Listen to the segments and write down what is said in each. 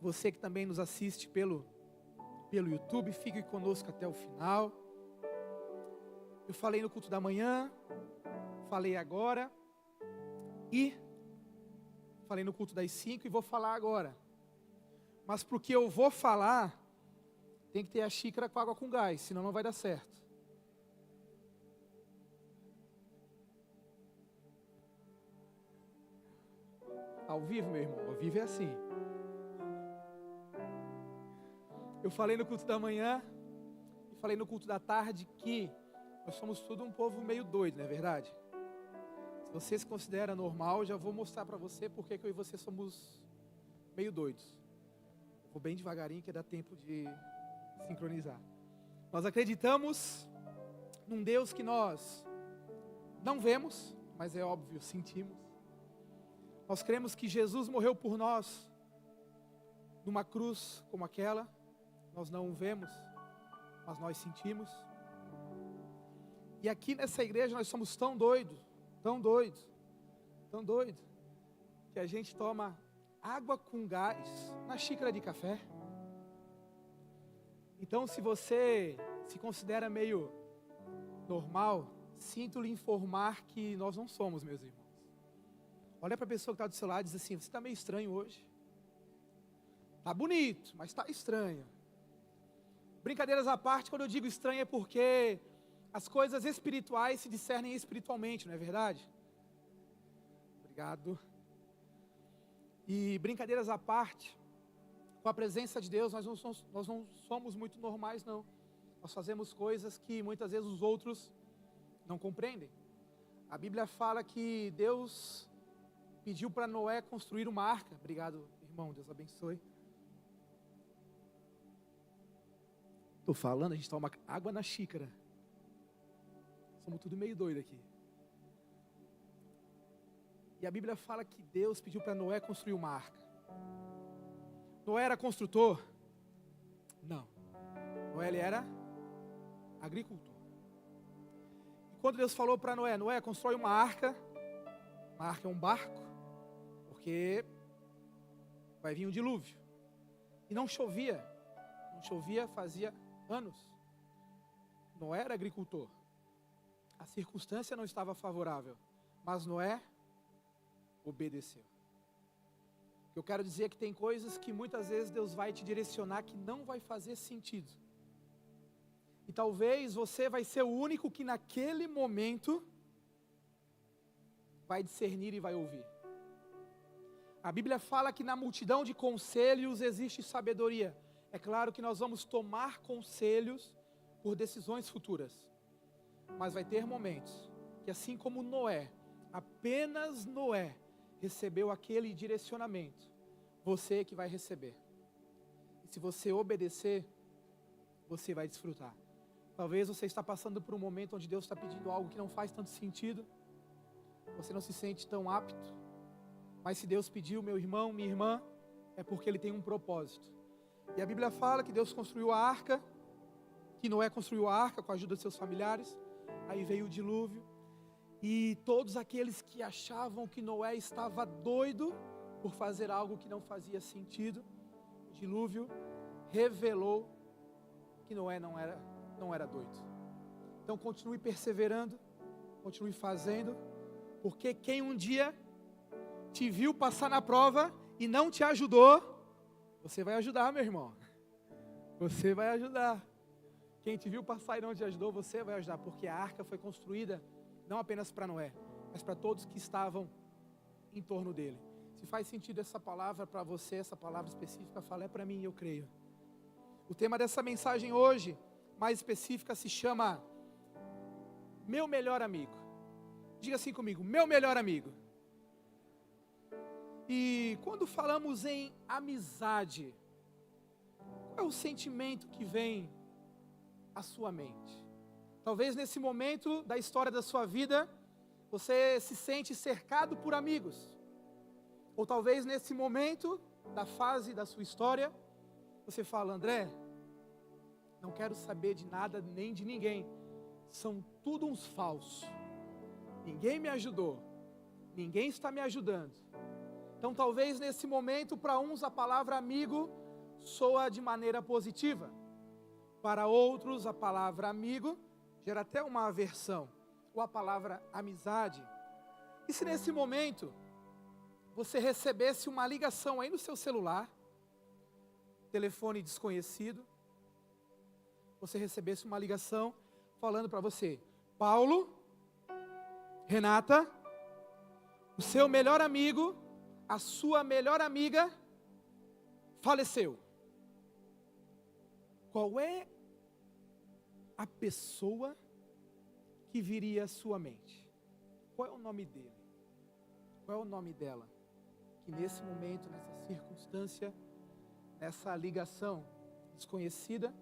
Você que também nos assiste pelo YouTube, fique conosco até o final. Eu falei no culto da manhã, falei agora e falei no culto das 5 e vou falar agora. Mas para o que eu vou falar, tem que ter a xícara com água com gás, senão não vai dar certo. Ao vivo, meu irmão, ao vivo é assim. Eu falei no culto da manhã e falei no culto da tarde que nós somos tudo um povo meio doido, não é verdade? Se você se considera normal, já vou mostrar para você porque que eu e você somos meio doidos. Vou bem devagarinho que dá tempo de sincronizar. Nós acreditamos num Deus que nós não vemos, mas é óbvio, sentimos. Nós cremos que Jesus morreu por nós numa cruz como aquela. Nós não o vemos, mas nós sentimos. E aqui nessa igreja nós somos tão doidos, que a gente toma água com gás na xícara de café. Então, se você se considera meio normal, sinto lhe informar que nós não somos, meus irmãos. Olha para a pessoa que está do seu lado e diz assim: você está meio estranho hoje. Está bonito, mas está estranho. Brincadeiras à parte, quando eu digo estranho é porque as coisas espirituais se discernem espiritualmente, não é verdade? Obrigado. E brincadeiras à parte, com a presença de Deus, nós não somos muito normais, não. Nós fazemos coisas que muitas vezes os outros não compreendem. A Bíblia fala que Deus pediu para Noé construir uma arca. Obrigado, irmão, Deus abençoe. Estou falando, a gente toma água na xícara. Somos tudo meio doido aqui. E a Bíblia fala que Deus pediu para Noé construir uma arca. Noé era construtor? Não. Noé ele era agricultor. E quando Deus falou para Noé: Noé, constrói uma arca é um barco, porque vai vir um dilúvio. E não chovia fazia anos. Noé era agricultor. A circunstância não estava favorável, mas Noé obedeceu. O que eu quero dizer é que tem coisas que muitas vezes Deus vai te direcionar que não vai fazer sentido. E talvez você vai ser o único que naquele momento vai discernir e vai ouvir. A Bíblia fala que na multidão de conselhos existe sabedoria. É claro que nós vamos tomar conselhos por decisões futuras. Mas vai ter momentos que, assim como Noé, apenas Noé recebeu aquele direcionamento, você que vai receber. E se você obedecer, você vai desfrutar. Talvez você está passando por um momento onde Deus está pedindo algo que não faz tanto sentido. Você não se sente tão apto. Mas se Deus pediu, meu irmão, minha irmã, é porque Ele tem um propósito. E a Bíblia fala que Deus construiu a arca, que Noé construiu a arca com a ajuda de seus familiares. Aí veio o dilúvio. E todos aqueles que achavam que Noé estava doido por fazer algo que não fazia sentido, o dilúvio revelou que Noé não era doido. Então continue perseverando, continue fazendo, porque quem um dia te viu passar na prova e não te ajudou, você vai ajudar, meu irmão. Você vai ajudar. Quem te viu passar e não te ajudou, você vai ajudar, porque a arca foi construída não apenas para Noé, mas para todos que estavam em torno dele. Se faz sentido essa palavra para você, essa palavra específica, fala, é para mim, eu creio. O tema dessa mensagem hoje, mais específica, se chama Meu Melhor Amigo. Diga assim comigo, meu melhor amigo. E quando falamos em amizade, qual é o sentimento que vem à sua mente? Talvez nesse momento da história da sua vida, você se sente cercado por amigos. Ou talvez nesse momento da fase da sua história, você fala, André, não quero saber de nada nem de ninguém. São tudo uns falsos. Ninguém me ajudou. Ninguém está me ajudando. Então talvez nesse momento, para uns a palavra amigo soa de maneira positiva. Para outros a palavra amigo gera até uma aversão. Ou a palavra amizade. E se nesse momento você recebesse uma ligação aí no seu celular, telefone desconhecido, você recebesse uma ligação falando para você: Paulo, Renata, o seu melhor amigo, a sua melhor amiga faleceu. Qual é a pessoa que viria à sua mente? Qual é o nome dele? Qual é o nome dela? Que nesse momento, nessa circunstância, nessa ligação desconhecida,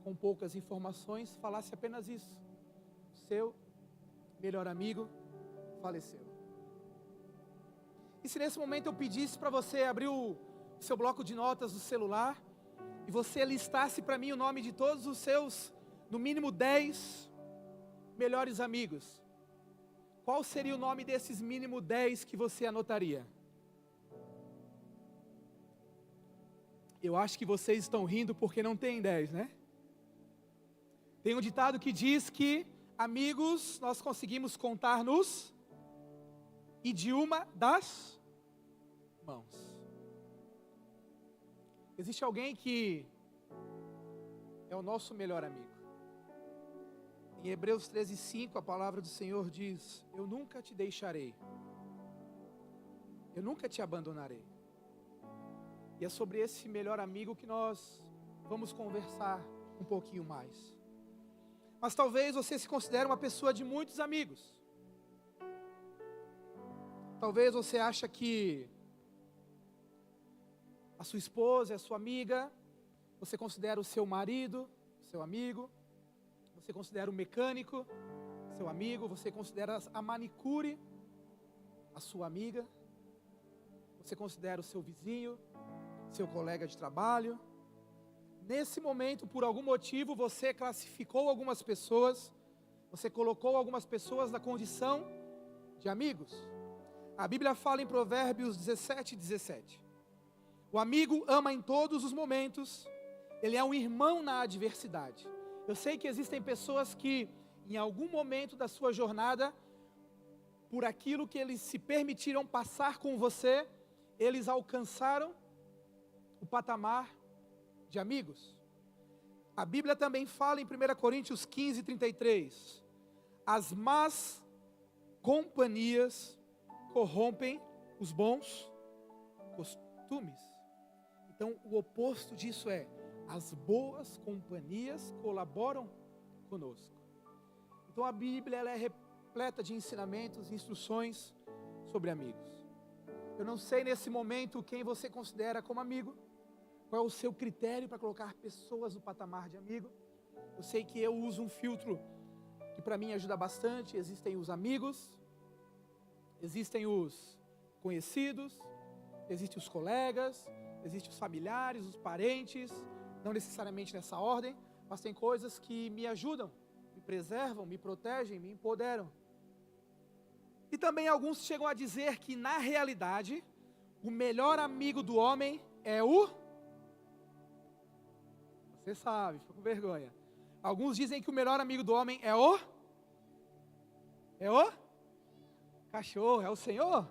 com poucas informações, falasse apenas isso: o seu melhor amigo faleceu. E se nesse momento eu pedisse para você abrir o seu bloco de notas do celular e você listasse para mim o nome de todos os seus, no mínimo 10 melhores amigos, qual seria o nome desses mínimo 10 que você anotaria? Eu acho que vocês estão rindo porque não tem 10, né? Tem um ditado que diz que amigos nós conseguimos contar nos e de uma das mãos. Existe alguém que é o nosso melhor amigo. Em Hebreus 13:5 a palavra do Senhor diz: eu nunca te deixarei, eu nunca te abandonarei. E é sobre esse melhor amigo que nós vamos conversar um pouquinho mais. Mas talvez você se considere uma pessoa de muitos amigos. Talvez você ache que a sua esposa é a sua amiga, você considera o seu marido, seu amigo, você considera o mecânico, seu amigo, você considera a manicure, a sua amiga, você considera o seu vizinho, seu colega de trabalho. Nesse momento, por algum motivo, você classificou algumas pessoas, você colocou algumas pessoas na condição de amigos. A Bíblia fala em Provérbios 17:17. O amigo ama em todos os momentos, ele é um irmão na adversidade. Eu sei que existem pessoas que, em algum momento da sua jornada, por aquilo que eles se permitiram passar com você, eles alcançaram o patamar de amigos. A Bíblia também fala em 1 Coríntios 15:33. As más companhias corrompem os bons costumes. Então, o oposto disso é: as boas companhias colaboram conosco. Então, a Bíblia ela é repleta de ensinamentos e instruções sobre amigos. Eu não sei nesse momento quem você considera como amigo. Qual é o seu critério para colocar pessoas no patamar de amigo? Eu sei que eu uso um filtro que para mim ajuda bastante. Existem os amigos, existem os conhecidos, existem os colegas, existem os familiares, os parentes, não necessariamente nessa ordem, mas tem coisas que me ajudam, me preservam, me protegem, me empoderam. E também alguns chegam a dizer que na realidade, o melhor amigo do homem é o... Você sabe, fica com vergonha. Alguns dizem que o melhor amigo do homem é o... cachorro, é o Senhor?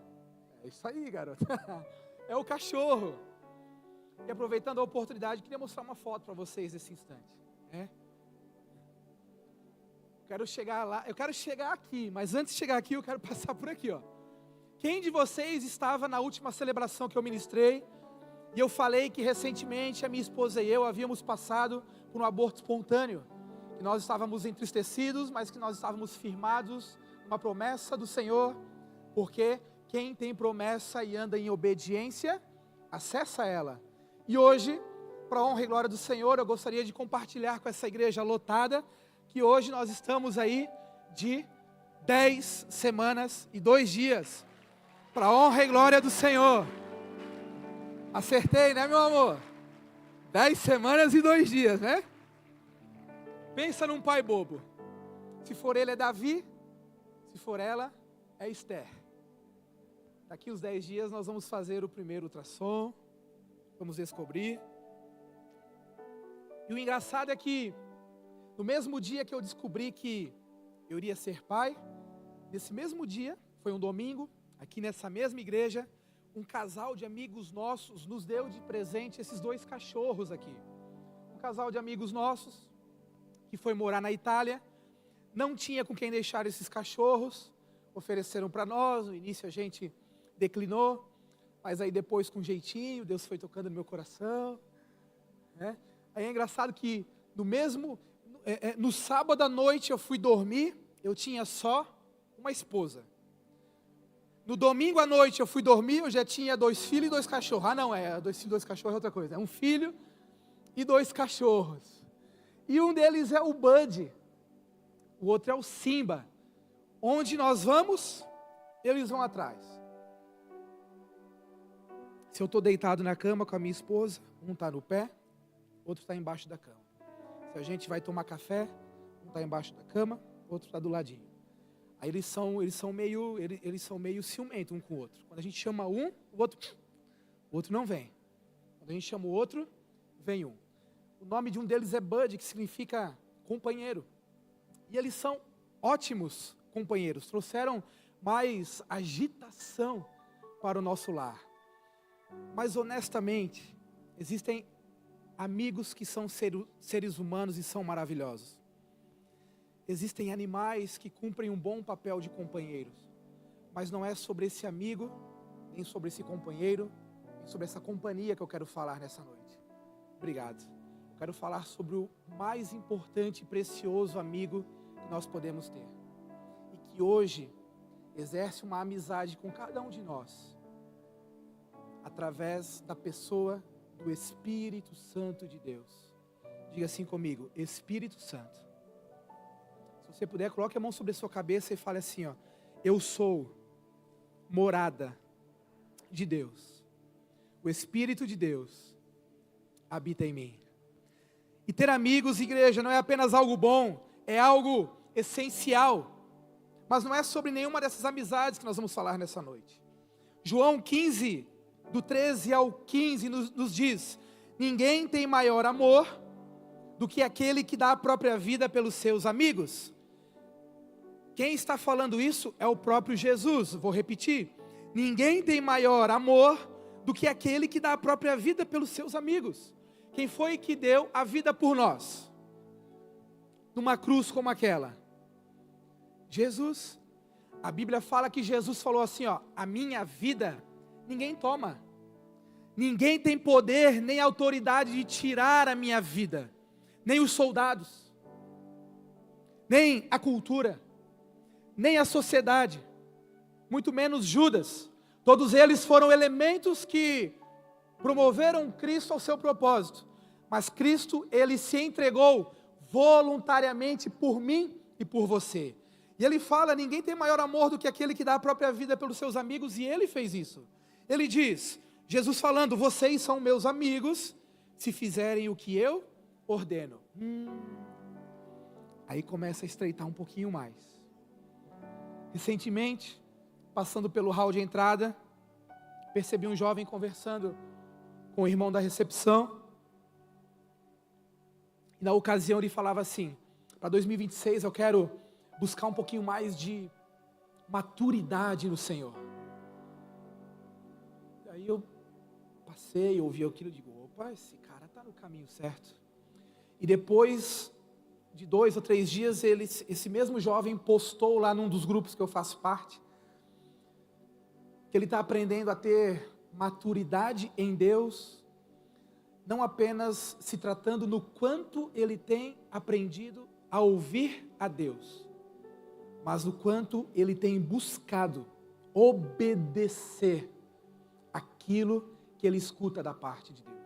É isso aí, garoto. É o cachorro. E aproveitando a oportunidade, queria mostrar uma foto para vocês nesse instante. Eu quero chegar aqui, mas antes de chegar aqui, eu quero passar por aqui, ó. Quem de vocês estava na última celebração que eu ministrei? E eu falei que recentemente a minha esposa e eu havíamos passado por um aborto espontâneo. Que nós estávamos entristecidos, mas que nós estávamos firmados numa promessa do Senhor. Porque quem tem promessa e anda em obediência, acessa ela. E hoje, para a honra e glória do Senhor, eu gostaria de compartilhar com essa igreja lotada, que hoje nós estamos aí de 10 semanas e 2 dias. Para a honra e glória do Senhor. Acertei, né, meu amor? 10 semanas e 2 dias, né? Pensa num pai bobo. Se for ele é Davi, se for ela é Esther. Daqui uns 10 dias nós vamos fazer o primeiro ultrassom, vamos descobrir. E o engraçado é que, no mesmo dia que eu descobri que eu iria ser pai, nesse mesmo dia, foi um domingo, aqui nessa mesma igreja, um casal de amigos nossos nos deu de presente esses 2 cachorros aqui. Um casal de amigos nossos, que foi morar na Itália, não tinha com quem deixar esses cachorros, ofereceram para nós, no início a gente declinou, mas aí depois com jeitinho, Deus foi tocando no meu coração, né? Aí é engraçado que no sábado à noite eu fui dormir, eu tinha só uma esposa. No domingo à noite eu fui dormir, eu já tinha 2 filhos e 2 cachorros. Ah não, 2 filhos e 2 cachorros é outra coisa, é um filho e 2 cachorros. E um deles é o Bud, o outro é o Simba. Onde nós vamos, eles vão atrás. Se eu estou deitado na cama com a minha esposa, um está no pé, outro está embaixo da cama. Se a gente vai tomar café, um está embaixo da cama, outro está do ladinho. Aí eles são meio ciumentos um com o outro. Quando a gente chama um, o outro não vem. Quando a gente chama o outro, vem um. O nome de um deles é Bud, que significa companheiro. E eles são ótimos companheiros. Trouxeram mais agitação para o nosso lar. Mas honestamente, existem amigos que são seres humanos e são maravilhosos. Existem animais que cumprem um bom papel de companheiros. Mas não é sobre esse amigo, nem sobre esse companheiro, nem sobre essa companhia que eu quero falar nessa noite. Obrigado. Eu quero falar sobre o mais importante e precioso amigo que nós podemos ter. E que hoje exerce uma amizade com cada um de nós, através da pessoa do Espírito Santo de Deus. Diga assim comigo: Espírito Santo. Se você puder, coloque a mão sobre a sua cabeça e fale assim, ó: eu sou morada de Deus. O Espírito de Deus habita em mim. E ter amigos, igreja, não é apenas algo bom, é algo essencial. Mas não é sobre nenhuma dessas amizades que nós vamos falar nessa noite. João 15, do 13 ao 15, nos diz: ninguém tem maior amor do que aquele que dá a própria vida pelos seus amigos. Quem está falando isso é o próprio Jesus. Vou repetir: ninguém tem maior amor do que aquele que dá a própria vida pelos seus amigos. Quem foi que deu a vida por nós? Numa cruz como aquela? Jesus. A Bíblia fala que Jesus falou assim, ó: a minha vida ninguém toma. Ninguém tem poder nem autoridade de tirar a minha vida. Nem os soldados, nem a cultura, nem a sociedade, muito menos Judas. Todos eles foram elementos que promoveram Cristo ao seu propósito. Mas Cristo, ele se entregou voluntariamente por mim e por você. E ele fala: ninguém tem maior amor do que aquele que dá a própria vida pelos seus amigos, e ele fez isso. Ele diz, Jesus falando: vocês são meus amigos, se fizerem o que eu ordeno. Aí começa a estreitar um pouquinho mais. Recentemente, passando pelo hall de entrada, percebi um jovem conversando com o irmão da recepção. E na ocasião ele falava assim: para 2026 eu quero buscar um pouquinho mais de maturidade no Senhor. E aí eu passei, ouvi aquilo e digo: opa, esse cara está no caminho certo. E depois de 2 ou 3 dias, esse mesmo jovem postou lá num dos grupos que eu faço parte, que ele está aprendendo a ter maturidade em Deus, não apenas se tratando no quanto ele tem aprendido a ouvir a Deus, mas no quanto ele tem buscado obedecer aquilo que ele escuta da parte de Deus.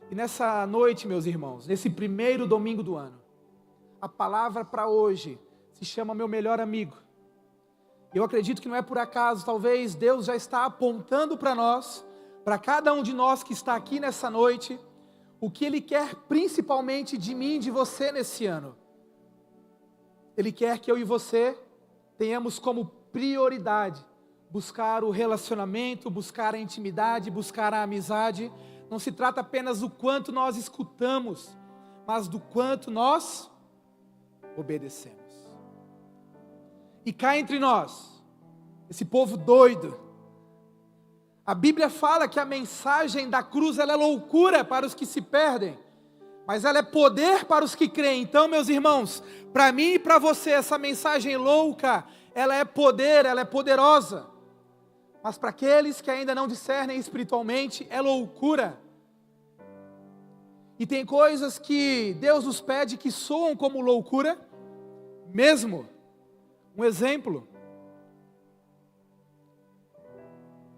E nessa noite, meus irmãos, nesse primeiro domingo do ano, a palavra para hoje se chama meu melhor amigo. Eu acredito que não é por acaso, talvez Deus já está apontando para nós, para cada um de nós que está aqui nessa noite, o que Ele quer principalmente de mim e de você nesse ano. Ele quer que eu e você tenhamos como prioridade buscar o relacionamento, buscar a intimidade, buscar a amizade, não se trata apenas do quanto nós escutamos, mas do quanto nós obedecemos. E cá entre nós, esse povo doido, a Bíblia fala que a mensagem da cruz ela é loucura para os que se perdem, mas ela é poder para os que creem. Então, meus irmãos, para mim e para você, essa mensagem louca, ela é poder, ela é poderosa. Mas para aqueles que ainda não discernem espiritualmente, é loucura. E tem coisas que Deus nos pede que soam como loucura, mesmo. Um exemplo.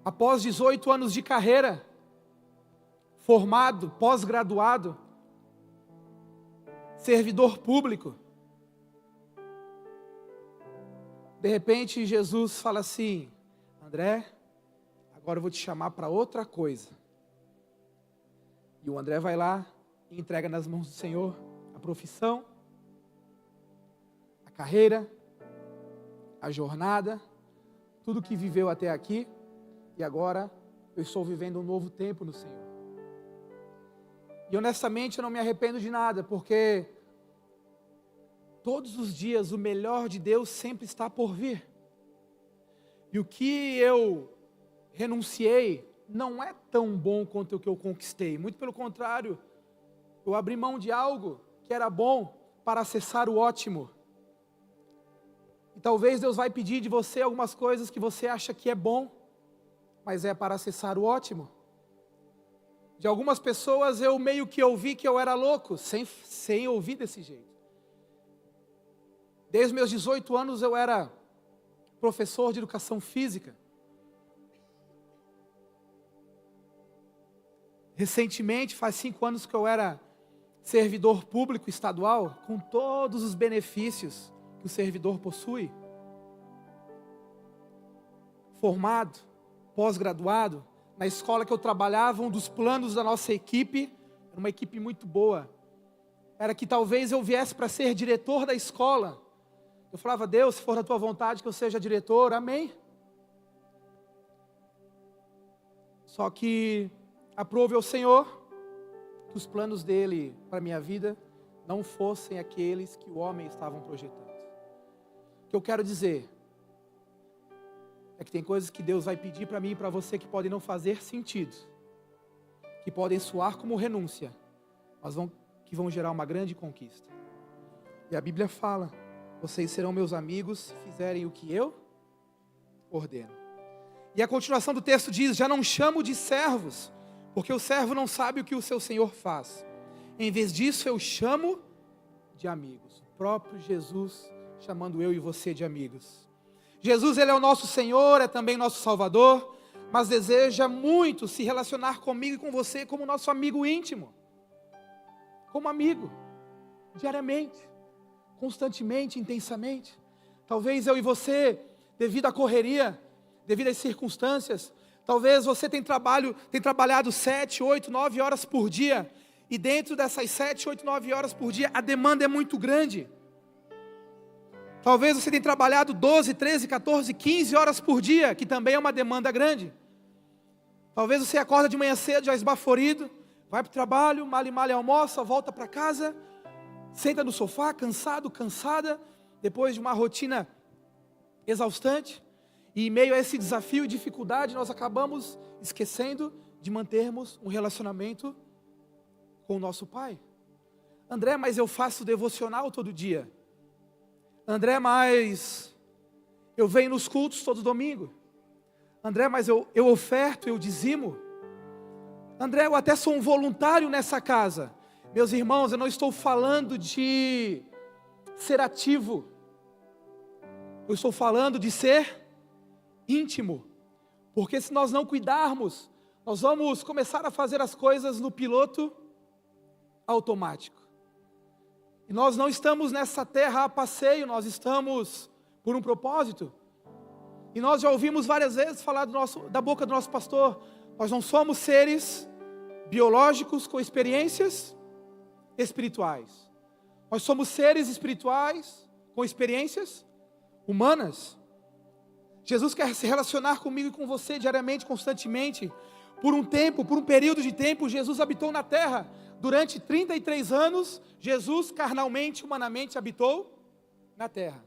Após 18 anos de carreira, formado, pós-graduado, servidor público, de repente Jesus fala assim: André, agora eu vou te chamar para outra coisa. E o André vai lá e entrega nas mãos do Senhor a profissão, a carreira, a jornada, tudo que viveu até aqui, e agora eu estou vivendo um novo tempo no Senhor. E honestamente eu não me arrependo de nada, porque todos os dias o melhor de Deus sempre está por vir. E o que eu renunciei não é tão bom quanto o que eu conquistei. Muito pelo contrário, eu abri mão de algo que era bom para acessar o ótimo. E talvez Deus vai pedir de você algumas coisas que você acha que é bom, mas é para acessar o ótimo. De algumas pessoas eu meio que ouvi que eu era louco, sem ouvir desse jeito. Desde meus 18 anos eu era professor de educação física. Recentemente, faz 5 anos que eu era servidor público estadual, com todos os benefícios que o servidor possui. Formado, pós-graduado, na escola que eu trabalhava, um dos planos da nossa equipe, era uma equipe muito boa, era que talvez eu viesse para ser diretor da escola. Eu falava: Deus, se for da tua vontade que eu seja diretor, amém. Só que aprove ao Senhor que os planos dele para a minha vida não fossem aqueles que o homem estavam projetando. O que eu quero dizer é que tem coisas que Deus vai pedir para mim e para você que podem não fazer sentido, que podem soar como renúncia, mas que vão gerar uma grande conquista. E a Bíblia fala: vocês serão meus amigos se fizerem o que eu ordeno. E a continuação do texto diz: já não chamo de servos, porque o servo não sabe o que o seu senhor faz. Em vez disso eu chamo de amigos. O próprio Jesus chamando eu e você de amigos. Jesus, ele é o nosso Senhor, é também nosso Salvador, mas deseja muito se relacionar comigo e com você como nosso amigo íntimo. Como amigo, diariamente, constantemente, intensamente. Talvez eu e você, devido à correria, devido às circunstâncias, talvez você tenha trabalhado 7, 8, 9 horas por dia, e dentro dessas 7, 8, 9 horas por dia, a demanda é muito grande. Talvez você tenha trabalhado 12, 13, 14, 15 horas por dia, que também é uma demanda grande. Talvez você acorda de manhã cedo, já esbaforido, vai para o trabalho, mal e mal almoça, volta para casa, senta no sofá, cansado, cansada, depois de uma rotina exaustante, e em meio a esse desafio e dificuldade, nós acabamos esquecendo de mantermos um relacionamento com o nosso Pai. André, mas eu faço devocional todo dia. André, mas eu venho nos cultos todo domingo. André, mas eu oferto, eu dizimo. André, eu até sou um voluntário nessa casa. Meus irmãos, eu não estou falando de ser ativo. Eu estou falando de ser íntimo. Porque se nós não cuidarmos, nós vamos começar a fazer as coisas no piloto automático. E nós não estamos nessa terra a passeio, nós estamos por um propósito. E nós já ouvimos várias vezes falar da boca do nosso pastor: nós não somos seres biológicos com experiências espirituais. Nós somos seres espirituais com experiências humanas. Jesus quer se relacionar comigo e com você diariamente, constantemente. Por um tempo, por um período de tempo, Jesus habitou na terra. Durante 33 anos, Jesus carnalmente, humanamente habitou na terra.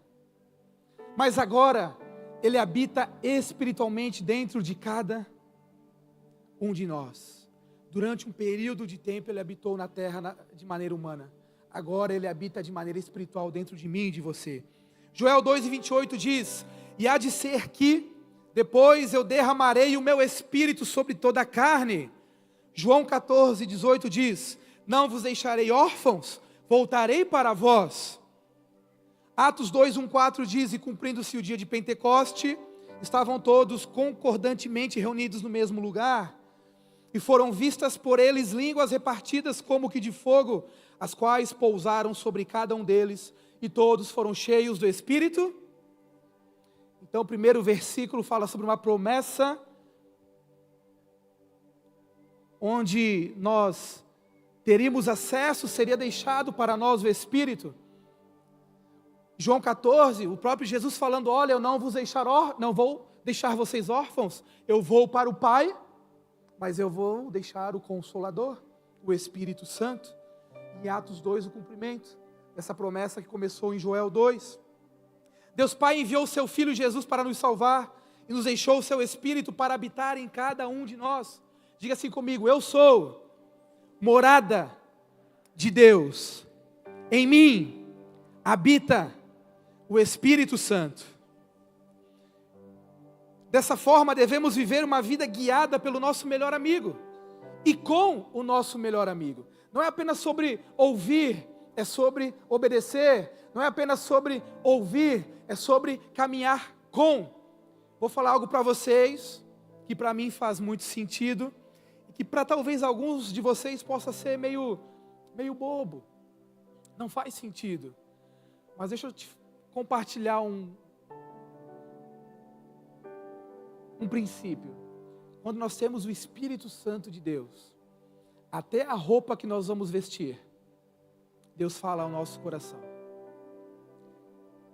Mas agora, Ele habita espiritualmente dentro de cada um de nós. Durante um período de tempo, Ele habitou na terra de maneira humana. Agora Ele habita de maneira espiritual dentro de mim e de você. Joel 2:28 diz: e há de ser que depois eu derramarei o meu espírito sobre toda a carne. João 14:18 diz: não vos deixarei órfãos, voltarei para vós. Atos 2:1-4 diz: e cumprindo-se o dia de Pentecoste, estavam todos concordantemente reunidos no mesmo lugar, e foram vistas por eles línguas repartidas como que de fogo, as quais pousaram sobre cada um deles, e todos foram cheios do Espírito. Então o primeiro versículo fala sobre uma promessa, onde nós teríamos acesso, seria deixado para nós o Espírito. João 14, o próprio Jesus falando: olha, eu não vou deixar vocês órfãos, eu vou para o Pai, mas eu vou deixar o Consolador, o Espírito Santo. Em Atos 2, o cumprimento dessa promessa que começou em Joel 2. Deus Pai enviou o seu Filho Jesus para nos salvar, e nos deixou o seu Espírito para habitar em cada um de nós. Diga assim comigo: eu sou morada de Deus, em mim habita o Espírito Santo. Dessa forma devemos viver uma vida guiada pelo nosso melhor amigo, e com o nosso melhor amigo. Não é apenas sobre ouvir, é sobre obedecer. Não é apenas sobre ouvir, é sobre caminhar com. Vou falar algo para vocês, que para mim faz muito sentido, e que para talvez alguns de vocês possa ser meio bobo. Não faz sentido. Mas deixa eu te compartilhar um princípio. Quando nós temos o Espírito Santo de Deus, até a roupa que nós vamos vestir, Deus fala ao nosso coração.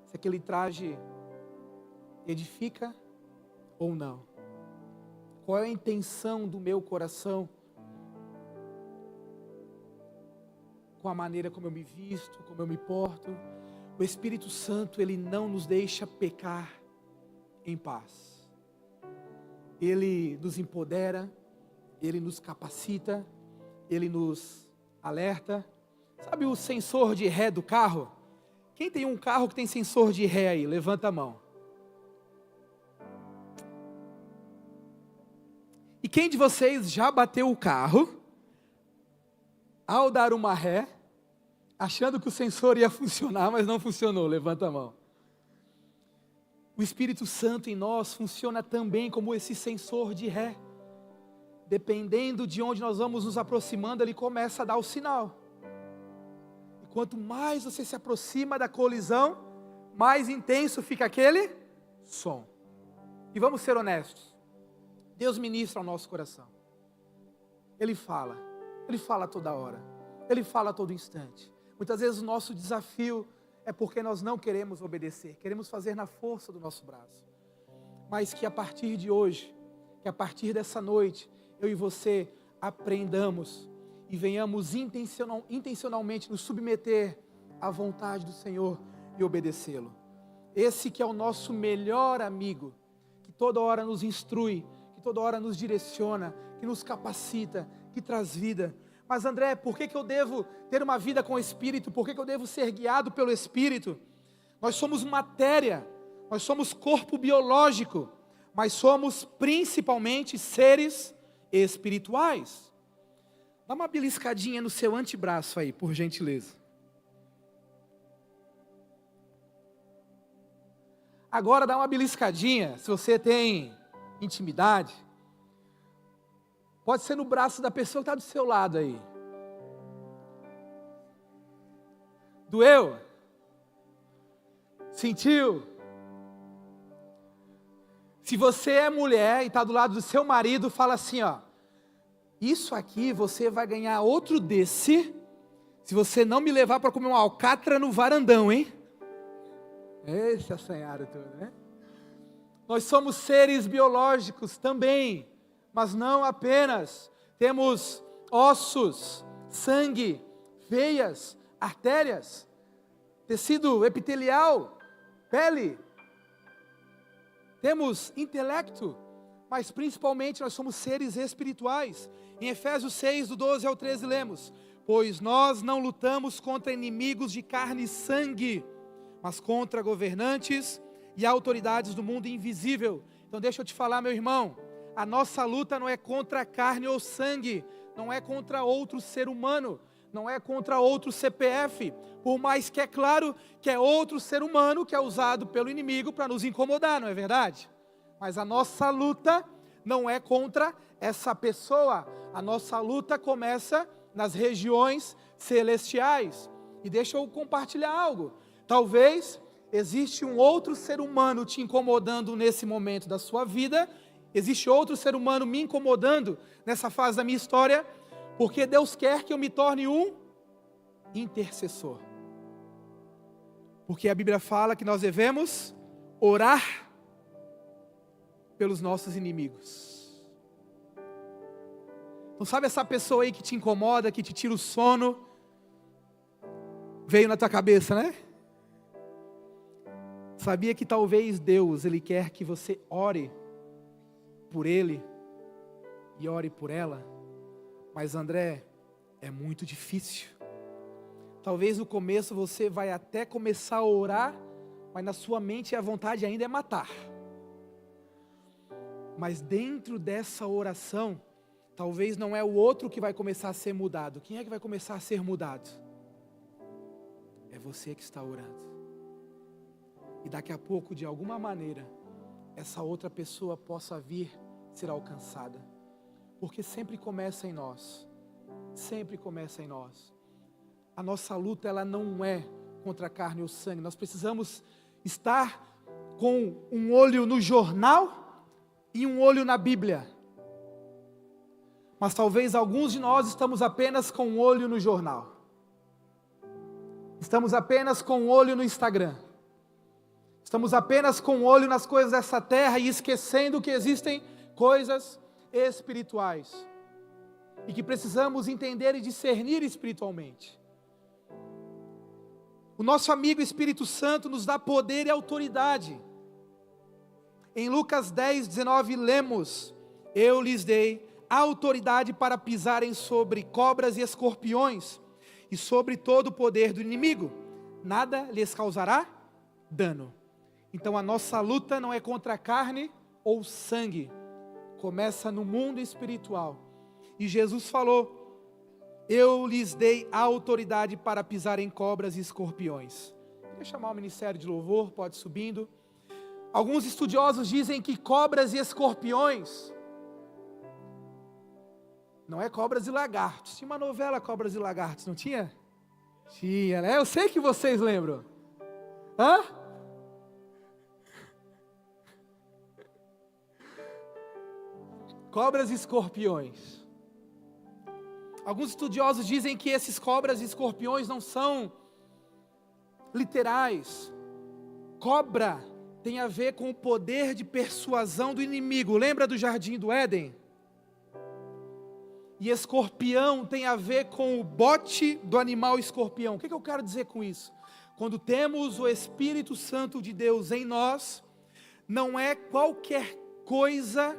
Se aquele traje edifica ou não. Qual é a intenção do meu coração com a maneira como eu me visto, como eu me porto. O Espírito Santo, Ele não nos deixa pecar em paz. Ele nos empodera, Ele nos capacita, Ele nos alerta. Sabe o sensor de ré do carro? Quem tem um carro que tem sensor de ré aí? Levanta a mão. E quem de vocês já bateu o carro ao dar uma ré, achando que o sensor ia funcionar, mas não funcionou? Levanta a mão. O Espírito Santo em nós funciona também como esse sensor de ré. Dependendo de onde nós vamos nos aproximando, ele começa a dar o sinal. E quanto mais você se aproxima da colisão, mais intenso fica aquele som. E vamos ser honestos. Deus ministra ao nosso coração. Ele fala toda hora. Ele fala a todo instante. Muitas vezes o nosso desafio é porque nós não queremos obedecer, queremos fazer na força do nosso braço. Mas que a partir de hoje, que a partir dessa noite, eu e você aprendamos e venhamos intencionalmente nos submeter à vontade do Senhor e obedecê-lo. Esse que é o nosso melhor amigo, que toda hora nos instrui, que toda hora nos direciona, que nos capacita, que traz vida. Mas André, por que eu devo ter uma vida com o Espírito? Por que eu devo ser guiado pelo Espírito? Nós somos matéria, nós somos corpo biológico, mas somos principalmente seres espirituais. Dá uma beliscadinha no seu antebraço aí, por gentileza. Agora dá uma beliscadinha, se você tem intimidade. Pode ser no braço da pessoa que está do seu lado aí. Doeu? Sentiu? Se você é mulher e está do lado do seu marido, fala assim, ó. Isso aqui você vai ganhar outro desse, se você não me levar para comer uma alcatra no varandão, hein? Esse assanhado todo, né? Nós somos seres biológicos também, mas não apenas. Temos ossos, sangue, veias, artérias, tecido epitelial, pele. Temos intelecto, mas principalmente nós somos seres espirituais. Em Efésios 6, do 12 ao 13 lemos: pois nós não lutamos contra inimigos de carne e sangue, mas contra governantes e autoridades do mundo invisível. Então deixa eu te falar, meu irmão, a nossa luta não é contra carne ou sangue, não é contra outro ser humano, não é contra outro CPF, por mais que é claro que é outro ser humano que é usado pelo inimigo para nos incomodar, não é verdade? Mas a nossa luta não é contra essa pessoa, a nossa luta começa nas regiões celestiais. E deixa eu compartilhar algo, talvez existe um outro ser humano te incomodando nesse momento da sua vida, existe outro ser humano me incomodando nessa fase da minha história, porque Deus quer que eu me torne um intercessor. Porque a Bíblia fala que nós devemos orar pelos nossos inimigos. Não sabe essa pessoa aí que te incomoda, que te tira o sono? Veio na tua cabeça, né? Sabia que talvez Deus, Ele quer que você ore por ele e ore por ela? Mas André, é muito difícil. Talvez no começo você vai até começar a orar, mas na sua mente a vontade ainda é matar. Mas dentro dessa oração, talvez não é o outro que vai começar a ser mudado. Quem é que vai começar a ser mudado? É você que está orando. E daqui a pouco, de alguma maneira, essa outra pessoa possa vir ser alcançada. Porque sempre começa em nós. Sempre começa em nós. A nossa luta, ela não é contra a carne ou sangue. Nós precisamos estar com um olho no jornal e um olho na Bíblia. Mas talvez alguns de nós estamos apenas com um olho no jornal. Estamos apenas com um olho no Instagram. Estamos apenas com um olho nas coisas dessa terra e esquecendo que existem coisas espirituais. E que precisamos entender e discernir espiritualmente. O nosso amigo Espírito Santo nos dá poder e autoridade. Em Lucas 10, 19 lemos: eu lhes dei autoridade para pisarem sobre cobras e escorpiões, e sobre todo o poder do inimigo, nada lhes causará dano. Então a nossa luta não é contra a carne ou sangue, começa no mundo espiritual. E Jesus falou: eu lhes dei autoridade para pisar em cobras e escorpiões. Queria chamar o ministério de louvor, pode ir subindo. Alguns estudiosos dizem que cobras e escorpiões não é cobras e lagartos. Tinha uma novela Cobras e Lagartos, não tinha? Tinha, né? Eu sei que vocês lembram. Hã? Cobras e escorpiões. Alguns estudiosos dizem que esses cobras e escorpiões não são literais. Cobra tem a ver com o poder de persuasão do inimigo. Lembra do jardim do Éden? E escorpião tem a ver com o bote do animal escorpião. O que eu quero dizer com isso? Quando temos o Espírito Santo de Deus em nós, não é qualquer coisa,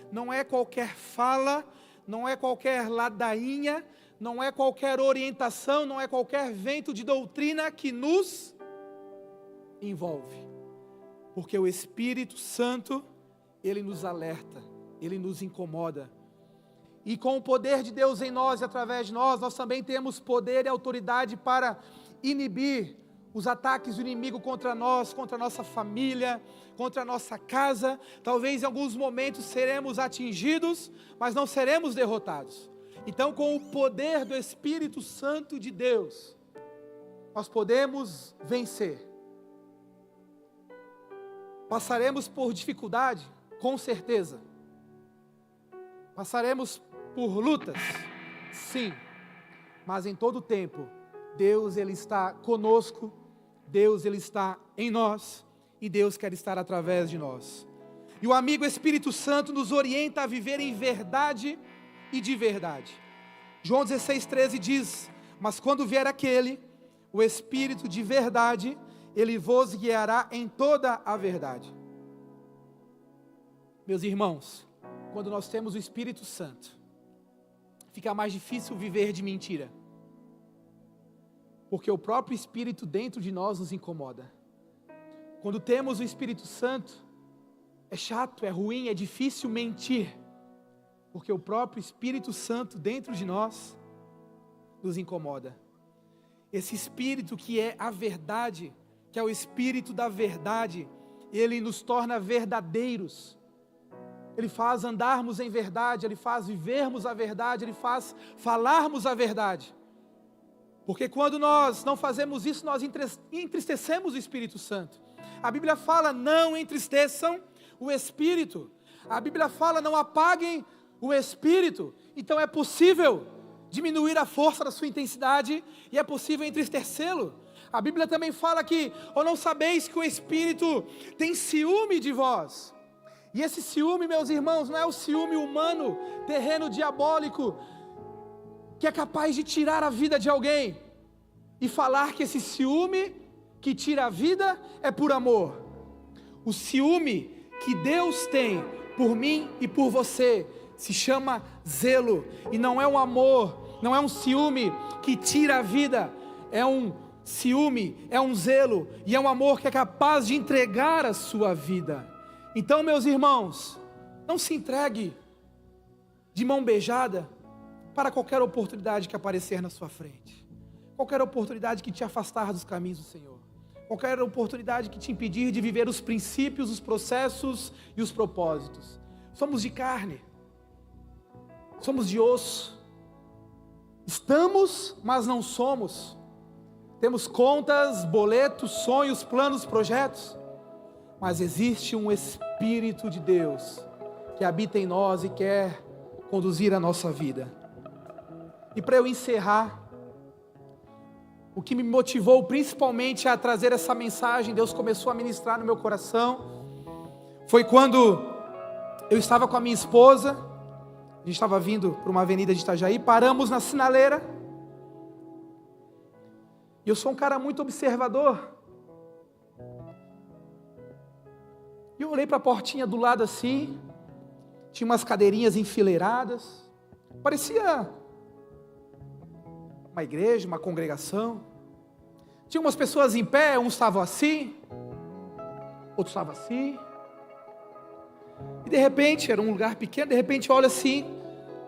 não é qualquer fala, não é qualquer ladainha, não é qualquer orientação, não é qualquer vento de doutrina que nos envolve. Porque o Espírito Santo, Ele nos alerta, Ele nos incomoda. E com o poder de Deus em nós e através de nós, nós também temos poder e autoridade para inibir os ataques do inimigo contra nós, contra a nossa família, contra a nossa casa. Talvez em alguns momentos seremos atingidos, mas não seremos derrotados. Então, com o poder do Espírito Santo de Deus, nós podemos vencer. Passaremos por dificuldade? Com certeza. Passaremos por lutas? Sim. Mas em todo tempo, Deus Ele está conosco, Deus Ele está em nós, e Deus quer estar através de nós. E o amigo Espírito Santo nos orienta a viver em verdade e de verdade. João 16:13 diz: mas quando vier aquele, o Espírito de verdade, ele vos guiará em toda a verdade. Meus irmãos, quando nós temos o Espírito Santo, fica mais difícil viver de mentira, porque o próprio Espírito dentro de nós nos incomoda. Quando temos o Espírito Santo, é chato, é ruim, é difícil mentir, porque o próprio Espírito Santo dentro de nós nos incomoda. Esse Espírito que é a verdade, que é o Espírito da verdade, ele nos torna verdadeiros. Ele faz andarmos em verdade, ele faz vivermos a verdade, ele faz falarmos a verdade. Porque quando nós não fazemos isso, nós entristecemos o Espírito Santo. A Bíblia fala: não entristeçam o Espírito. A Bíblia fala: não apaguem o Espírito. Então é possível diminuir a força da sua intensidade e é possível entristecê-lo. A Bíblia também fala que: ou não sabeis que o Espírito tem ciúme de vós? E esse ciúme, meus irmãos, não é o ciúme humano, terreno, diabólico, que é capaz de tirar a vida de alguém e falar que esse ciúme que tira a vida é por amor. O ciúme que Deus tem por mim e por você se chama zelo, e não é um amor, não é um ciúme que tira a vida, é um ciúme, é um zelo, e é um amor que é capaz de entregar a sua vida. Então, meus irmãos, não se entregue de mão beijada para qualquer oportunidade que aparecer na sua frente, qualquer oportunidade que te afastar dos caminhos do Senhor, qualquer oportunidade que te impedir de viver os princípios, os processos e os propósitos. Somos de carne, somos de osso, estamos, mas não somos, temos contas, boletos, sonhos, planos, projetos, mas existe um Espírito de Deus que habita em nós e quer conduzir a nossa vida. E para eu encerrar, o que me motivou principalmente a trazer essa mensagem, Deus começou a ministrar no meu coração, foi quando eu estava com a minha esposa, a gente estava vindo para uma avenida de Itajaí, paramos na sinaleira, e eu sou um cara muito observador, e eu olhei para a portinha do lado assim, tinha umas cadeirinhas enfileiradas, parecia uma igreja, uma congregação, tinha umas pessoas em pé, uns estavam assim, outros estavam assim, e de repente, era um lugar pequeno, de repente olha assim,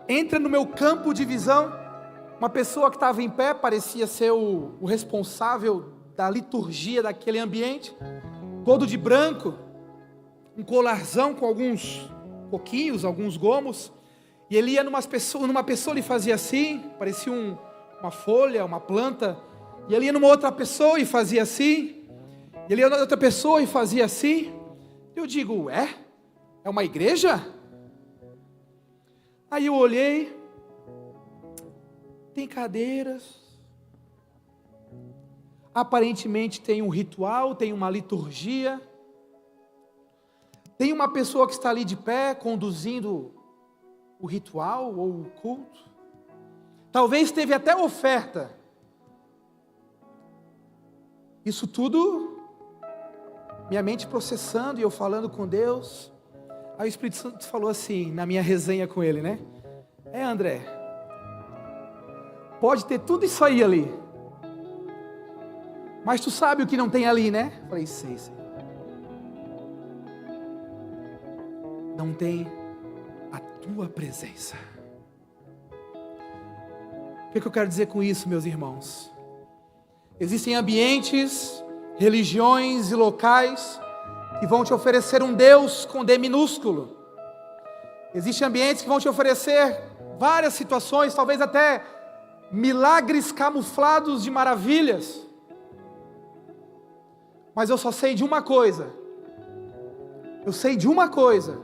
entra no meu campo de visão, uma pessoa que estava em pé, parecia ser o responsável da liturgia daquele ambiente, todo de branco, um colarzão com alguns coquinhos, alguns gomos, e ele ia numa pessoa ele fazia assim, parecia uma folha, uma planta, e ele ia numa outra pessoa e fazia assim, e ele ia numa outra pessoa e fazia assim. Eu digo, é uma igreja? Aí eu olhei, tem cadeiras, aparentemente tem um ritual, tem uma liturgia, tem uma pessoa que está ali de pé, conduzindo o ritual ou o culto. Talvez teve até oferta. Isso tudo, minha mente processando e eu falando com Deus. Aí o Espírito Santo falou assim, na minha resenha com ele, né? André, pode ter tudo isso aí ali, mas tu sabe o que não tem ali, né? Falei, sei. Não tem a tua presença. O que eu quero dizer com isso, meus irmãos? Existem ambientes, religiões e locais que vão te oferecer um Deus com D minúsculo. Existem ambientes que vão te oferecer várias situações, talvez até milagres camuflados de maravilhas. Mas eu só sei de uma coisa. Eu sei de uma coisa,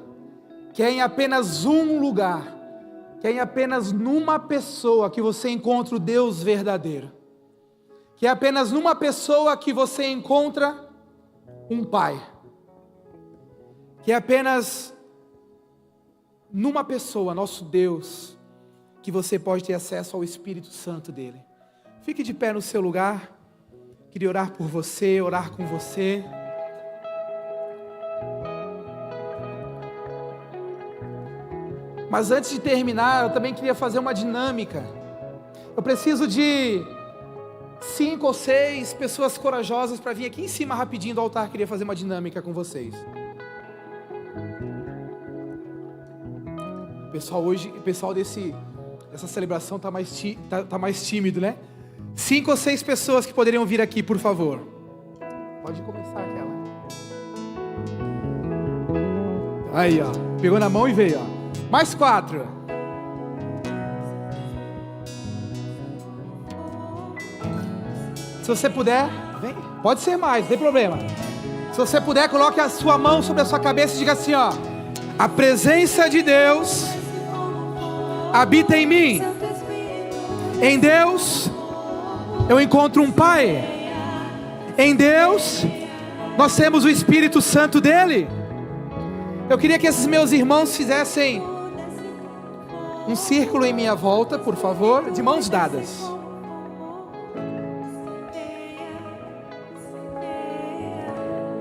que é em apenas um lugar, que é em apenas numa pessoa que você encontra o Deus verdadeiro, que é apenas numa pessoa que você encontra um Pai, que é apenas numa pessoa, nosso Deus, que você pode ter acesso ao Espírito Santo dele. Fique de pé no seu lugar. Queria orar por você, orar com você. Mas antes de terminar, eu também queria fazer uma dinâmica. Eu preciso de 5 ou 6 pessoas corajosas para vir aqui em cima rapidinho do altar. Queria fazer uma dinâmica com vocês. O pessoal dessa celebração tá mais tímido, né? 5 ou 6 pessoas que poderiam vir aqui, por favor. Pode começar aquela. Aí, ó. Pegou na mão e veio, ó. Mais 4. Se você puder, vem. Pode ser mais, não tem problema. Se você puder, coloque a sua mão sobre a sua cabeça e diga assim, ó: a presença de Deus habita em mim. Em Deus eu encontro um Pai. Em Deus nós temos o Espírito Santo dele. Eu queria que esses meus irmãos fizessem um círculo em minha volta, por favor, de mãos dadas.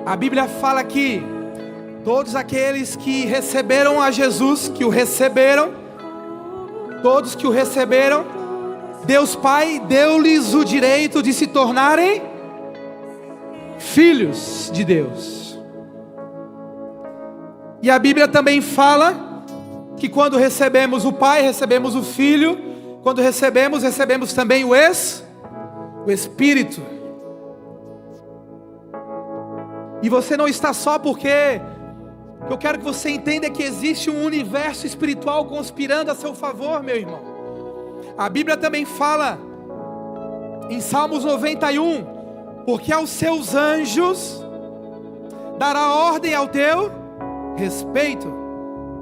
A Bíblia fala que todos aqueles que receberam a Jesus, todos que o receberam, Deus Pai deu-lhes o direito de se tornarem filhos de Deus. E a Bíblia também fala que quando recebemos o Pai, recebemos o Filho. Quando recebemos também o Espírito. E você não está só, porque o que eu quero que você entenda é que existe um universo espiritual conspirando a seu favor, meu irmão. A Bíblia também fala em Salmos 91, porque aos seus anjos dará ordem ao teu respeito,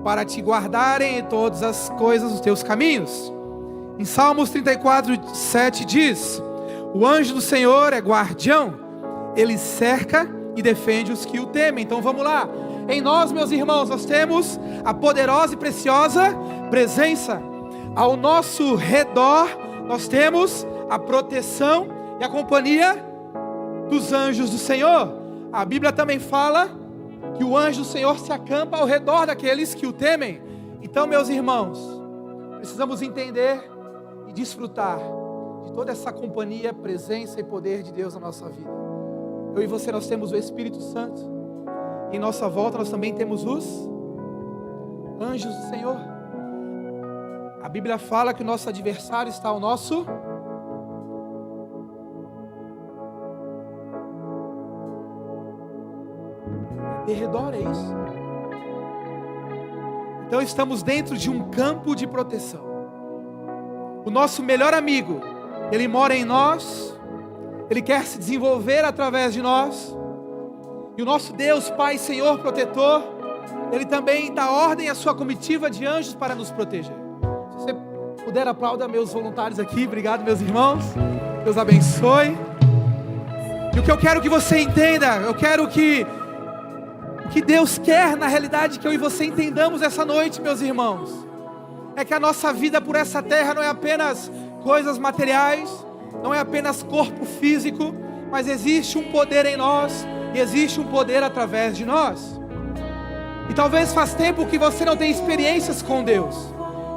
para te guardarem em todas as coisas dos teus caminhos. Em Salmos 34, 7 diz: o anjo do Senhor é guardião, ele cerca e defende os que o temem. Então vamos lá. Em nós, meus irmãos, nós temos a poderosa e preciosa presença. Ao nosso redor, nós temos a proteção e a companhia dos anjos do Senhor. A Bíblia também fala que o anjo do Senhor se acampa ao redor daqueles que o temem. Então, meus irmãos, precisamos entender e desfrutar de toda essa companhia, presença e poder de Deus na nossa vida. Eu e você, nós temos o Espírito Santo. Em nossa volta nós também temos os anjos do Senhor. A Bíblia fala que o nosso adversário está ao nosso derredor, é isso. Então estamos dentro de um campo de proteção. O nosso melhor amigo, ele mora em nós, ele quer se desenvolver através de nós. E o nosso Deus, Pai, Senhor, protetor, ele também dá ordem à sua comitiva de anjos para nos proteger. Se você puder, aplauda meus voluntários aqui. Obrigado, meus irmãos. Deus abençoe. E o que eu quero que você entenda, eu quero que o que Deus quer, na realidade, que eu e você entendamos essa noite, meus irmãos, é que a nossa vida por essa terra não é apenas coisas materiais, não é apenas corpo físico, mas existe um poder em nós, e existe um poder através de nós. E talvez faz tempo que você não tem experiências com Deus,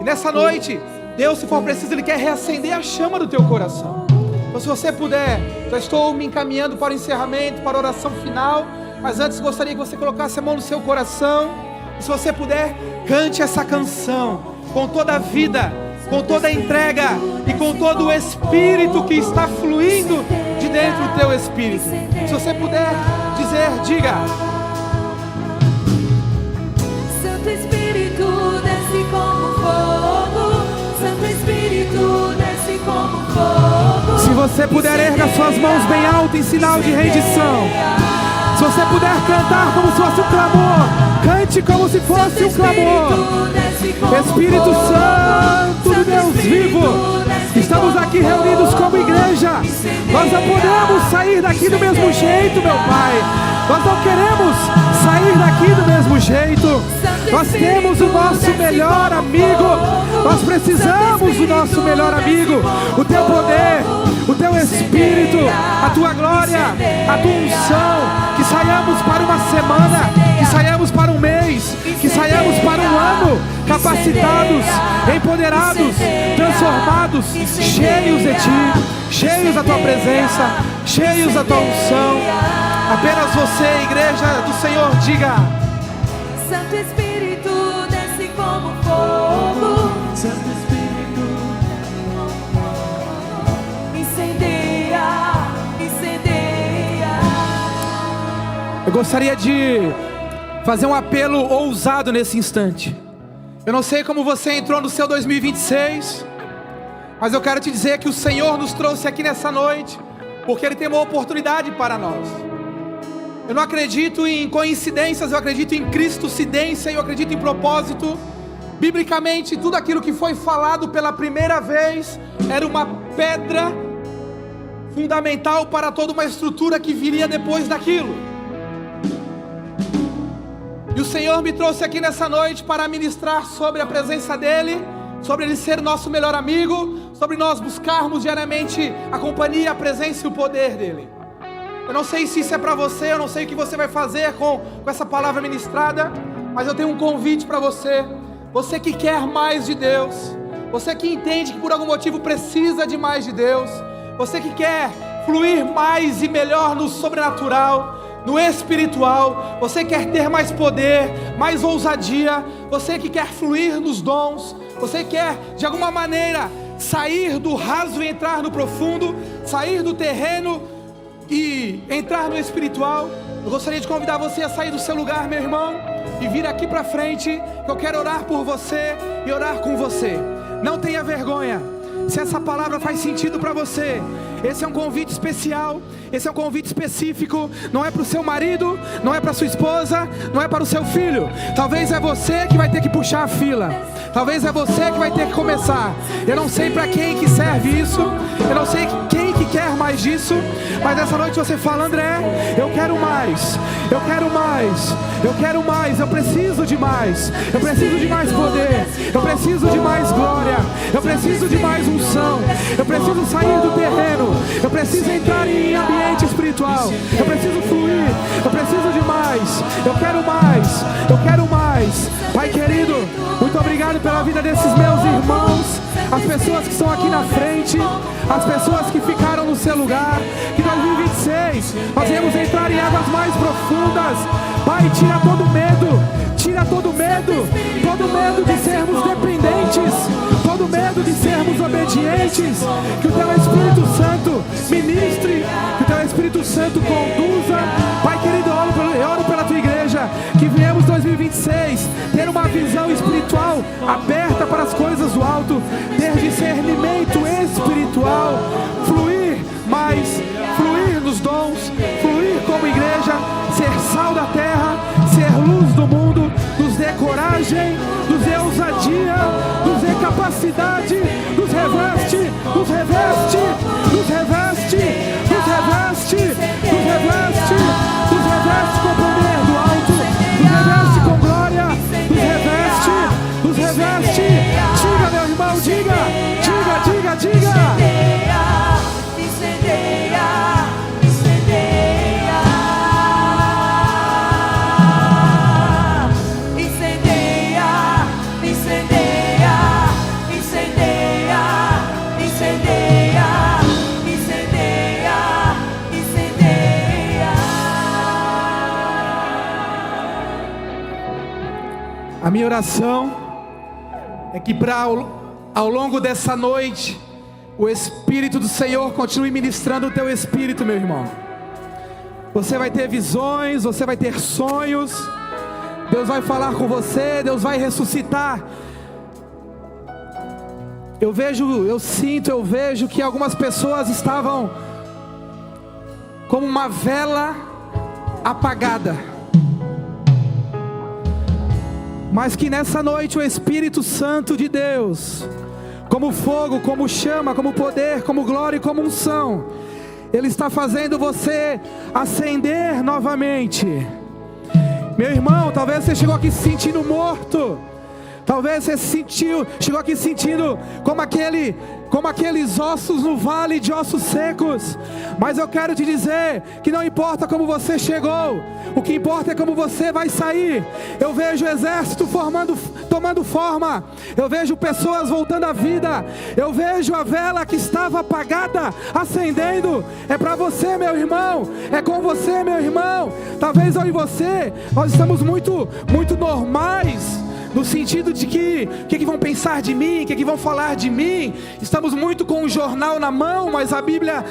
e nessa noite, Deus, se for preciso, Ele quer reacender a chama do teu coração. Então, se você puder, já estou me encaminhando para o encerramento, para a oração final, mas antes gostaria que você colocasse a mão no seu coração, e se você puder, cante essa canção com toda a vida, com toda a entrega e com todo o Espírito que está fluindo de dentro do teu espírito. Se você puder dizer, diga: Santo Espírito desce como fogo, Santo Espírito desce como fogo. Se você puder, erga suas mãos bem alto em sinal de rendição. Se você puder cantar como se fosse um clamor, cante como se fosse um clamor. Espírito Santo do Deus vivo, estamos aqui reunidos como igreja. Nós não podemos sair daqui do mesmo jeito, meu Pai. Nós não queremos sair daqui do mesmo jeito. Nós temos o nosso melhor amigo. Nós precisamos do nosso melhor amigo. O teu poder, o teu Espírito, a tua glória, a tua unção. Que saiamos para uma semana, que saiamos para um mês, que saiamos para um ano, capacitados, empoderados, transformados, cheios de ti, cheios da tua presença, cheios da tua unção. Apenas você, igreja do Senhor, diga: Santo Espírito, desce como fogo. Santo Espírito, incendeia, incendeia. Eu gostaria de fazer um apelo ousado nesse instante. Eu não sei como você entrou no seu 2026, mas eu quero te dizer que o Senhor nos trouxe aqui nessa noite porque Ele tem uma oportunidade para nós. Eu não acredito em coincidências, eu acredito em cristocidência, eu acredito em propósito. Biblicamente, tudo aquilo que foi falado pela primeira vez era uma pedra fundamental para toda uma estrutura que viria depois daquilo. E o Senhor me trouxe aqui nessa noite para ministrar sobre a presença dEle, sobre Ele ser nosso melhor amigo, sobre nós buscarmos diariamente a companhia, a presença e o poder dEle. Eu não sei se isso é para você, eu não sei o que você vai fazer com essa palavra ministrada, mas eu tenho um convite para você. Você que quer mais de Deus, você que entende que por algum motivo precisa de mais de Deus, você que quer fluir mais e melhor no sobrenatural, no espiritual, você quer ter mais poder, mais ousadia, você que quer fluir nos dons, você quer de alguma maneira sair do raso e entrar no profundo, sair do terreno e entrar no espiritual. Eu gostaria de convidar você a sair do seu lugar, meu irmão, e vir aqui para frente. Eu quero orar por você e orar com você. Não tenha vergonha. Se essa palavra faz sentido para você, esse é um convite especial, esse é um convite específico. Não é para o seu marido, não é para sua esposa, não é para o seu filho. Talvez é você que vai ter que puxar a fila, talvez é você que vai ter que começar. Eu não sei para quem que serve isso, eu não sei quem que quer mais disso, mas nessa noite você fala: André, eu quero mais, eu quero mais, eu quero mais, eu preciso de mais, eu preciso de mais poder, eu preciso de mais glória, eu preciso de mais unção, eu preciso sair do terreno, eu preciso entrar em ambiente espiritual, eu preciso fluir, eu preciso de mais, eu quero mais, eu quero mais. Pai querido, muito obrigado pela vida desses meus irmãos, as pessoas que estão aqui na frente, as pessoas que ficaram no seu lugar. Que 2026 nós vamos entrar em águas mais profundas. Pai, tira todo medo, tira todo medo de sermos dependentes, todo medo de sermos obedientes. Que o teu Espírito Santo ministre, que o teu Espírito Santo conduza. Pai querido, eu oro pela tua igreja, que viemos 2026 ter uma visão espiritual aberta para as coisas do alto, ter discernimento espiritual, fluir mais, fluir nos dons, fluir como igreja, ser sal da terra, ser luz do mundo. Nos dê coragem, nos dê ousadia, nos dê capacidade, nos reveste, nos reveste, nos reveste, nos reveste, nos reveste, nos reveste com o poder do alto, nos reveste com glória, nos reveste, nos reveste. Diga, meu irmão, diga, diga, diga, diga. Incendeia, incendeia, incendeia, incendeia, incendeia, incendeia, incendeia, incendeia. A minha oração é que ao longo dessa noite o Espírito do Senhor continue ministrando o teu espírito, meu irmão. Você vai ter visões, você vai ter sonhos, Deus vai falar com você, Deus vai ressuscitar. Eu vejo que algumas pessoas estavam como uma vela apagada, mas que nessa noite o Espírito Santo de Deus, como fogo, como chama, como poder, como glória e como unção, Ele está fazendo você acender novamente. Meu irmão, talvez você chegou aqui se sentindo morto. Talvez você chegou aqui sentindo como aqueles ossos no vale de ossos secos. Mas eu quero te dizer que não importa como você chegou, o que importa é como você vai sair. Eu vejo o exército tomando forma. Eu vejo pessoas voltando à vida. Eu vejo a vela que estava apagada acendendo. É para você, meu irmão. É com você, meu irmão. Talvez eu e você, nós estamos muito normais, no sentido de que o que vão pensar de mim, o que vão falar de mim. Estamos muito com o jornal na mão, mas a Bíblia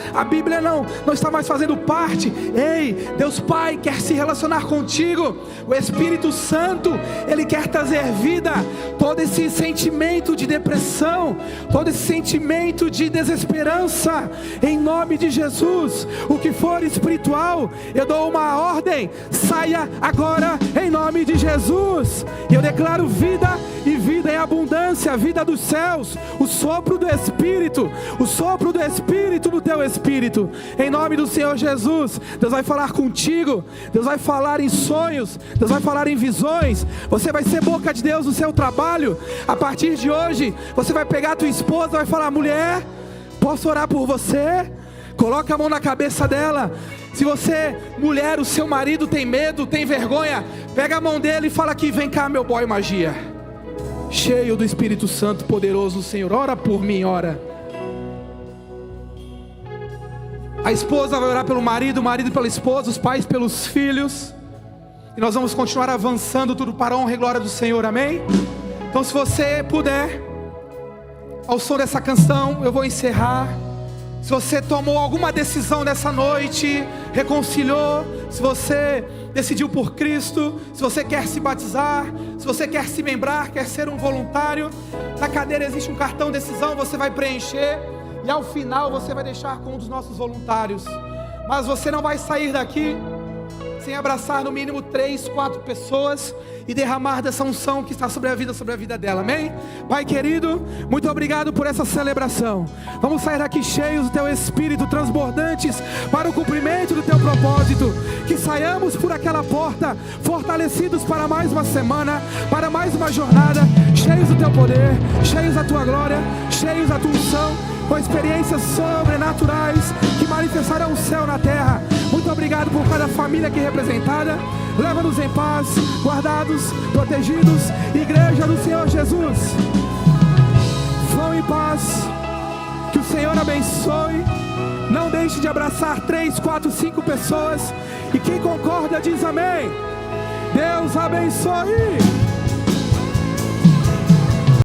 não está mais fazendo parte. Ei, Deus Pai quer se relacionar contigo. O Espírito Santo, Ele quer trazer vida. Todo esse sentimento de depressão, todo esse sentimento de desesperança, em nome de Jesus, o que for espiritual, eu dou uma ordem: saia agora em nome de Jesus. E eu declaro vida, e vida em abundância, a vida dos céus, o sopro do Espírito no teu espírito, em nome do Senhor Jesus. Deus vai falar contigo, Deus vai falar em sonhos, Deus vai falar em visões. Você vai ser boca de Deus no seu trabalho. A partir de hoje, você vai pegar a tua esposa, vai falar: mulher, posso orar por você? Coloca a mão na cabeça dela. Se você, mulher, o seu marido tem medo, tem vergonha, pega a mão dele e fala aqui: vem cá, meu boy magia, cheio do Espírito Santo poderoso do Senhor, ora por mim, ora. A esposa vai orar pelo marido, o marido pela esposa, os pais pelos filhos. E nós vamos continuar avançando, tudo para a honra e glória do Senhor, amém? Então, se você puder, ao som dessa canção, eu vou encerrar. Se você tomou alguma decisão nessa noite, reconciliou, se você decidiu por Cristo, se você quer se batizar, se você quer se membrar, quer ser um voluntário, na cadeira existe um cartão decisão, você vai preencher e ao final você vai deixar com um dos nossos voluntários. Mas você não vai sair daqui sem abraçar no mínimo 3, 4 pessoas e derramar dessa unção que está sobre a vida dela, amém? Pai querido, muito obrigado por essa celebração. Vamos sair daqui cheios do Teu Espírito, transbordantes para o cumprimento do Teu propósito. Que saiamos por aquela porta fortalecidos para mais uma semana, para mais uma jornada, cheios do Teu poder, cheios da Tua glória, cheios da Tua unção, com experiências sobrenaturais que manifestarão o céu na terra. Muito obrigado por cada família aqui representada. Leva-nos em paz, guardados, protegidos. Igreja do Senhor Jesus, vão em paz. Que o Senhor abençoe. Não deixe de abraçar 3, 4, 5 pessoas. E quem concorda diz amém. Deus abençoe.